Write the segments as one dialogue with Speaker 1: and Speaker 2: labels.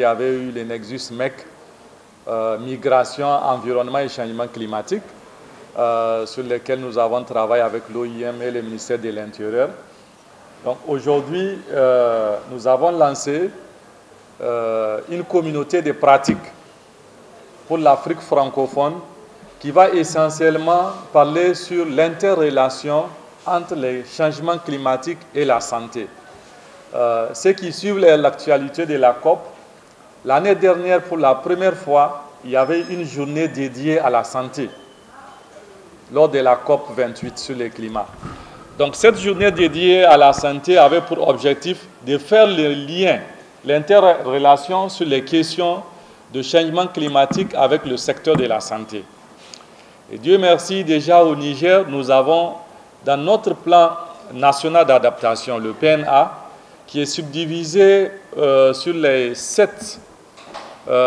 Speaker 1: avait eu le Nexus MEC, migration, environnement et changement climatique, sur lesquels nous avons travaillé avec l'OIM et le ministère de l'Intérieur. Donc aujourd'hui, nous avons lancé une communauté de pratiques pour l'Afrique francophone qui va essentiellement parler sur l'interrelation entre les changements climatiques et la santé. Ceux qui suivent l'actualité de la COP, l'année dernière, pour la première fois, il y avait une journée dédiée à la santé lors de la COP 28 sur le climat. Donc cette journée dédiée à la santé avait pour objectif de faire le lien, l'interrelation sur les questions de changement climatique avec le secteur de la santé. Et Dieu merci, déjà au Niger, nous avons dans notre plan national d'adaptation, le PNA, qui est subdivisé sur les 7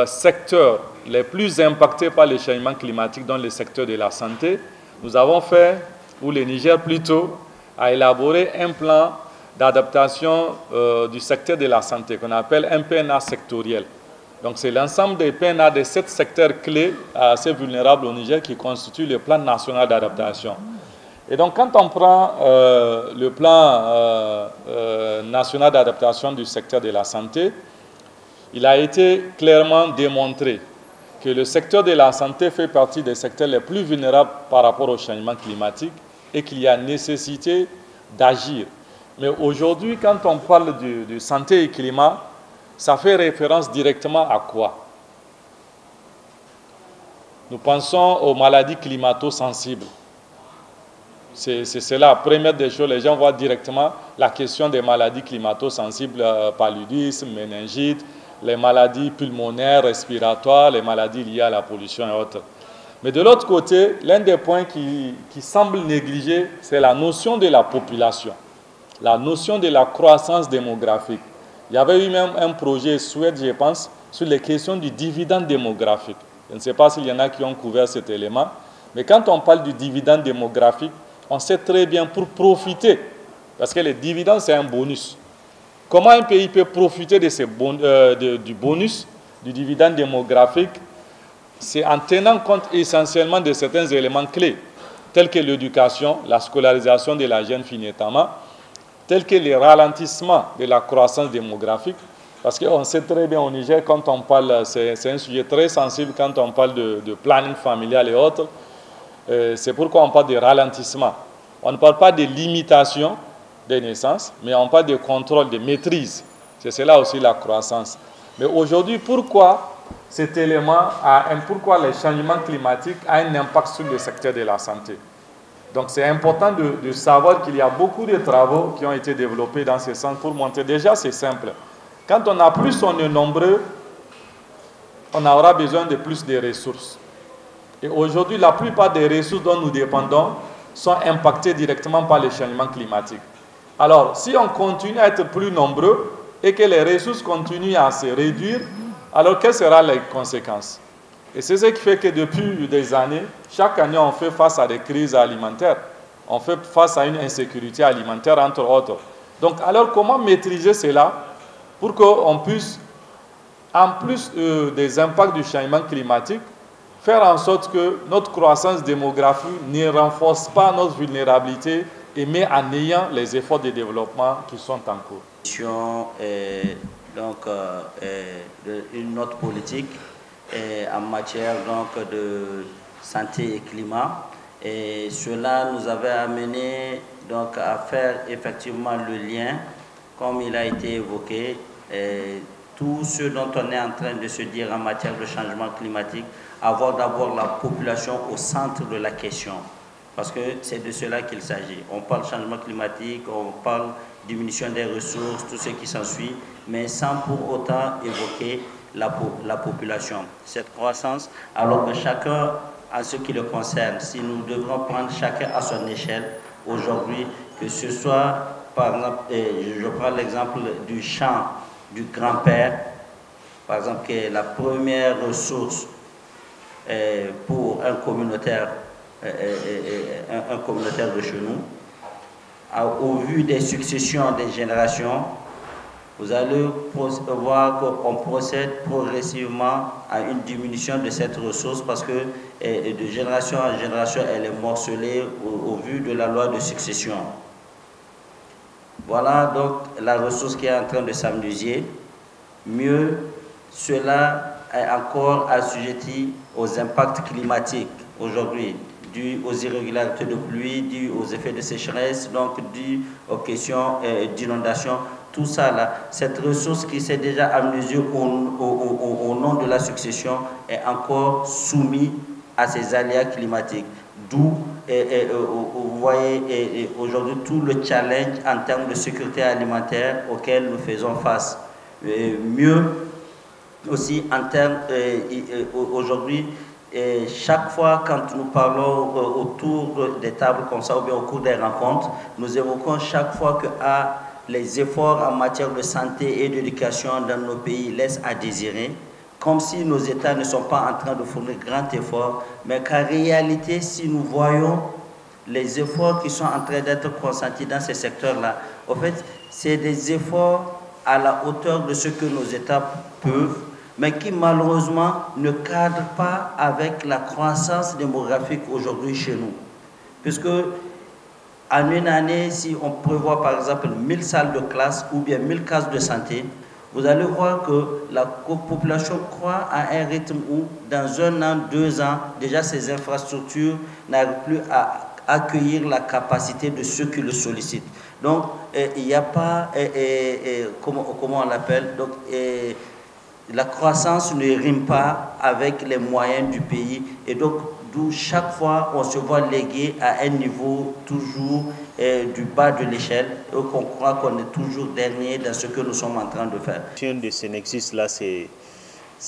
Speaker 1: secteurs les plus impactés par les changements climatiques dans le secteur de la santé. Nous avons fait, ou le Niger plutôt, a élaboré un plan d'adaptation du secteur de la santé qu'on appelle un PNA sectoriel. Donc c'est l'ensemble des PNA de 7 secteurs clés assez vulnérables au Niger qui constituent le plan national d'adaptation. Et donc quand on prend le plan national d'adaptation du secteur de la santé, il a été clairement démontré que le secteur de la santé fait partie des secteurs les plus vulnérables par rapport au changement climatique et qu'il y a nécessité d'agir. Mais aujourd'hui, quand on parle de santé et climat, ça fait référence directement à quoi? Nous pensons aux maladies climato-sensibles. C'est la première des choses. Les gens voient directement la question des maladies climato-sensibles, paludisme, méningite, les maladies pulmonaires, respiratoires, les maladies liées à la pollution et autres. Mais de l'autre côté, l'un des points qui semble négligé, c'est la notion de la population, la notion de la croissance démographique. Il y avait eu même un projet Suède, je pense, sur les questions du dividende démographique. Je ne sais pas s'il y en a qui ont couvert cet élément, mais quand on parle du dividende démographique, on sait très bien pour profiter, parce que le dividende, c'est un bonus. Comment un pays peut profiter de du bonus, du dividende démographique? C'est en tenant compte essentiellement de certains éléments clés, tels que l'éducation, la scolarisation de la jeune fille notamment, tels que les ralentissements de la croissance démographique, parce qu'on sait très bien au Niger, quand on parle, c'est un sujet très sensible quand on parle de planning familial et autres, c'est pourquoi on parle de ralentissement. On ne parle pas de limitation des naissances, mais on parle de contrôle, de maîtrise. C'est cela aussi la croissance. Mais aujourd'hui, pourquoi cet élément pourquoi les changements climatiques ont un impact sur le secteur de la santé? Donc c'est important de savoir qu'il y a beaucoup de travaux qui ont été développés dans ce sens pour montrer. Déjà, c'est simple. Quand on est nombreux, on aura besoin de plus de ressources. Et aujourd'hui, la plupart des ressources dont nous dépendons sont impactées directement par les changements climatiques. Alors, si on continue à être plus nombreux et que les ressources continuent à se réduire, alors quelles seront les conséquences? Et c'est ce qui fait que depuis des années, chaque année, on fait face à des crises alimentaires. On fait face à une insécurité alimentaire, entre autres. Donc, alors, comment maîtriser cela pour qu'on puisse, en plus des impacts du changement climatique, faire en sorte que notre croissance démographique ne renforce pas notre vulnérabilité et met en ayant les efforts de développement qui sont en cours.
Speaker 2: Donc, une note politique en matière donc, de santé et climat. Et cela nous avait amené donc, à faire effectivement le lien, comme il a été évoqué, tout ce dont on est en train de se dire en matière de changement climatique, avoir d'abord la population au centre de la question. Parce que c'est de cela qu'il s'agit. On parle changement climatique, on parle diminution des ressources, tout ce qui s'ensuit, mais sans pour autant évoquer la population. Cette croissance, alors que chacun, en ce qui le concerne, si nous devrons prendre chacun à son échelle, aujourd'hui, que ce soit, par exemple, je prends l'exemple du champ du grand-père, par exemple, qui est la première ressource pour un communautaire de chez nous, au vu des successions des générations, vous allez voir qu'on procède progressivement à une diminution de cette ressource parce que de génération en génération, elle est morcelée au vu de la loi de succession. Voilà donc la ressource qui est en train de s'amenuiser. Mieux, cela est encore assujetti aux impacts climatiques aujourd'hui, dû aux irrégularités de pluie, dû aux effets de sécheresse, donc dû aux questions d'inondation. Tout ça là, cette ressource qui s'est déjà amenuisée au nom de la succession est encore soumise à ces aléas climatiques. D'où, vous voyez, aujourd'hui tout le challenge en termes de sécurité alimentaire auquel nous faisons face. Mieux aussi en termes, aujourd'hui, chaque fois quand nous parlons autour des tables comme ça ou bien au cours des rencontres, nous évoquons chaque fois que les efforts en matière de santé et d'éducation dans nos pays laissent à désirer, comme si nos États ne sont pas en train de fournir grand effort, mais qu'en réalité, si nous voyons les efforts qui sont en train d'être consentis dans ces secteurs-là, en fait, c'est des efforts à la hauteur de ce que nos États peuvent, mais qui malheureusement ne cadrent pas avec la croissance démographique aujourd'hui chez nous. Puisque en une année, si on prévoit par exemple 1000 salles de classe ou bien 1000 cases de santé, vous allez voir que la population croît à un rythme où, dans 1 an, 2 ans, déjà ces infrastructures n'arrivent plus à accueillir la capacité de ceux qui le sollicitent. Donc, il n'y a pas, comment on l'appelle, donc la croissance ne rime pas avec les moyens du pays. Et donc, d'où chaque fois, on se voit légué à un niveau toujours du bas de l'échelle et qu'on croit qu'on est toujours dernier dans ce que nous sommes en train de faire.
Speaker 3: De ce nexus-là,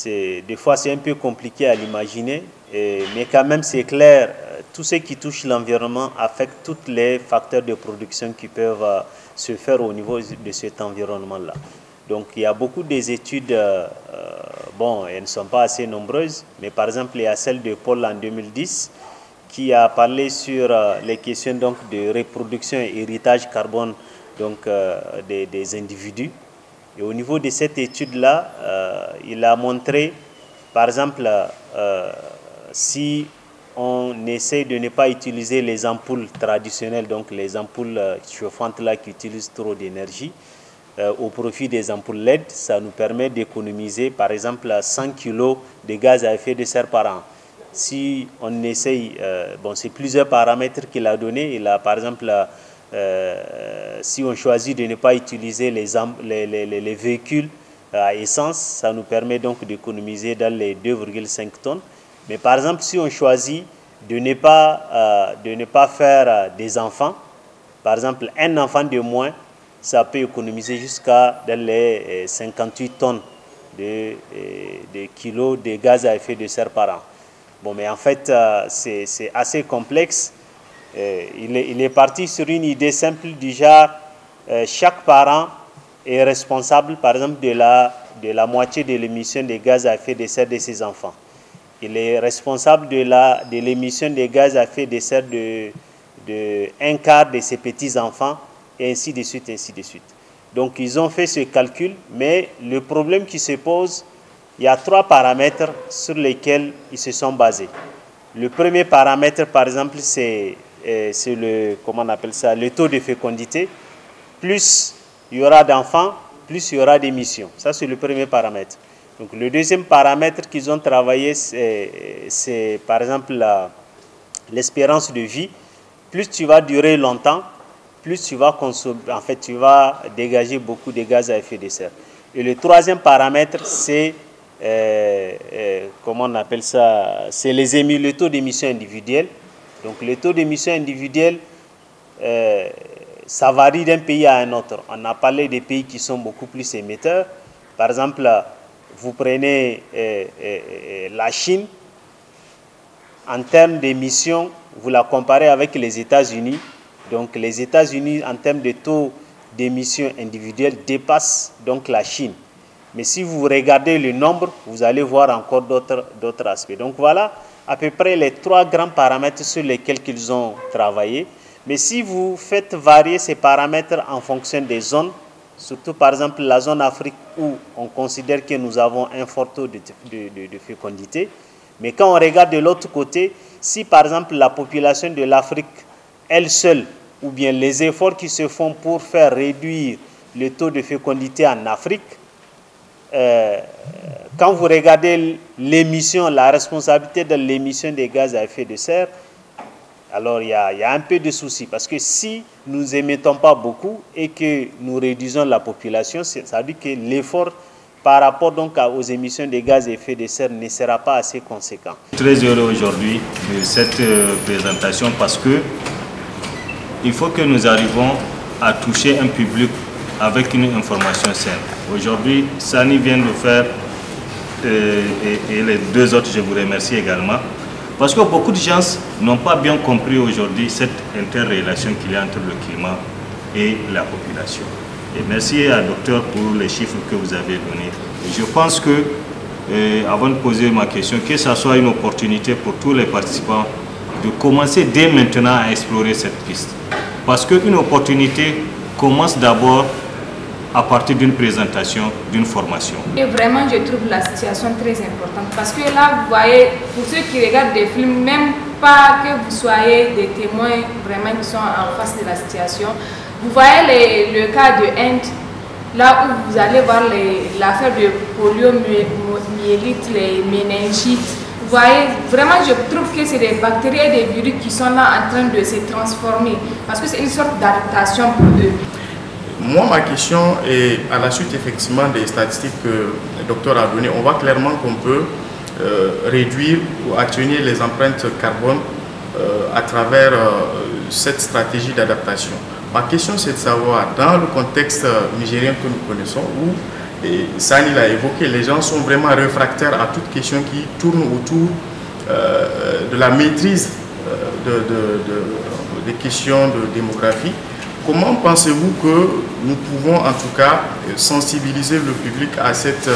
Speaker 3: des fois, c'est un peu compliqué à l'imaginer, mais quand même, c'est clair, tout ce qui touche l'environnement affecte tous les facteurs de production qui peuvent se faire au niveau de cet environnement-là. Donc, il y a beaucoup d'études, bon, elles ne sont pas assez nombreuses, mais par exemple, il y a celle de Paul en 2010 qui a parlé sur les questions donc, de reproduction et héritage carbone donc, des individus. Et au niveau de cette étude-là, il a montré, par exemple, si on essaie de ne pas utiliser les ampoules traditionnelles, donc les ampoules chauffantes-là qui utilisent trop d'énergie, au profit des ampoules LED, ça nous permet d'économiser par exemple 100 kg de gaz à effet de serre par an. Si on essaye, bon c'est plusieurs paramètres qu'il a donné, il a par exemple, si on choisit de ne pas utiliser les véhicules à essence, ça nous permet donc d'économiser dans les 2,5 tonnes. Mais par exemple, si on choisit de ne pas faire des enfants, par exemple un enfant de moins, ça peut économiser jusqu'à dans les 58 tonnes de kilos de gaz à effet de serre par an. Bon, mais en fait, c'est assez complexe. Il est parti sur une idée simple du genre, chaque parent est responsable, par exemple, de la moitié de l'émission de gaz à effet de serre de ses enfants. Il est responsable de l'émission de gaz à effet de serre de 1/4 de ses petits-enfants, et ainsi de suite, ainsi de suite. Donc, ils ont fait ce calcul, mais le problème qui se pose, il y a 3 paramètres sur lesquels ils se sont basés. Le premier paramètre, par exemple, c'est le, comment on appelle ça, le taux de fécondité. Plus il y aura d'enfants, plus il y aura d'émissions. Ça, c'est le premier paramètre. Donc, le deuxième paramètre qu'ils ont travaillé, c'est par exemple l'espérance de vie. Plus tu vas durer longtemps, plus tu vas consommer, en fait, tu vas dégager beaucoup de gaz à effet de serre. Et le troisième paramètre, c'est, comment on appelle ça, c'est le taux d'émission individuelle. Donc, le taux d'émission individuelle, ça varie d'un pays à un autre. On a parlé des pays qui sont beaucoup plus émetteurs. Par exemple, vous prenez la Chine, en termes d'émissions, vous la comparez avec les États-Unis. Donc les États-Unis, en termes de taux d'émissions individuelles, dépassent donc la Chine. Mais si vous regardez le nombre, vous allez voir encore d'autres aspects. Donc voilà à peu près les 3 grands paramètres sur lesquels ils ont travaillé. Mais si vous faites varier ces paramètres en fonction des zones, surtout par exemple la zone Afrique où on considère que nous avons un fort taux de fécondité. Mais quand on regarde de l'autre côté, si par exemple la population de l'Afrique, elle seule, ou bien les efforts qui se font pour faire réduire le taux de fécondité en Afrique, quand vous regardez l'émission, la responsabilité de l'émission des gaz à effet de serre, alors il y a un peu de souci. Parce que si nous émettons pas beaucoup et que nous réduisons la population, ça veut dire que l'effort par rapport donc aux émissions de gaz à effet de serre ne sera pas assez conséquent.
Speaker 4: Très heureux aujourd'hui de cette présentation parce que il faut que nous arrivions à toucher un public avec une information simple. Aujourd'hui, Sani vient de faire et les deux autres, je vous remercie également. Parce que beaucoup de gens n'ont pas bien compris aujourd'hui cette interrelation qu'il y a entre le climat et la population. Et merci à docteur pour les chiffres que vous avez donnés. Et je pense que, avant de poser ma question, que ce soit une opportunité pour tous les participants de commencer dès maintenant à explorer cette piste. Parce qu'une opportunité commence d'abord à partir d'une présentation, d'une formation.
Speaker 5: Et vraiment, je trouve la situation très importante parce que là, vous voyez, pour ceux qui regardent des films, même pas que vous soyez des témoins vraiment qui sont en face de la situation, vous voyez le cas de Inde, là où vous allez voir l'affaire de poliomyélite, les méningites. Vous voyez, vraiment, je trouve que c'est des bactéries et des virus qui sont là en train de se transformer parce que c'est une sorte d'adaptation pour eux.
Speaker 6: Moi, ma question est à la suite effectivement des statistiques que le docteur a données. On voit clairement qu'on peut réduire ou atténuer les empreintes carbone à travers cette stratégie d'adaptation. Ma question, c'est de savoir, dans le contexte nigérien que nous connaissons, où, et Sani l'a évoqué, les gens sont vraiment réfractaires à toute question qui tourne autour de la maîtrise des questions de démographie. Comment pensez-vous que nous pouvons en tout cas sensibiliser le public à cette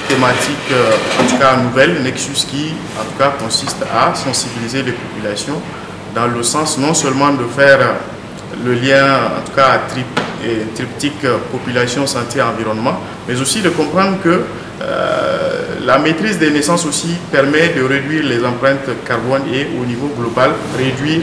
Speaker 6: thématique, en tout cas nouvelle, Nexus, qui en tout cas consiste à sensibiliser les populations dans le sens non seulement de faire le lien, en tout cas triptyque population, santé, environnement, mais aussi de comprendre que la maîtrise des naissances aussi permet de réduire les empreintes carbone et au niveau global réduire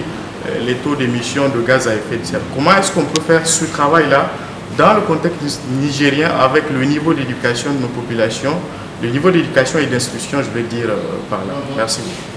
Speaker 6: les taux d'émission de gaz à effet de serre. Comment est-ce qu'on peut faire ce travail-là dans le contexte nigérien avec le niveau d'éducation de nos populations, le niveau d'éducation et d'instruction, je vais dire par là. Merci beaucoup.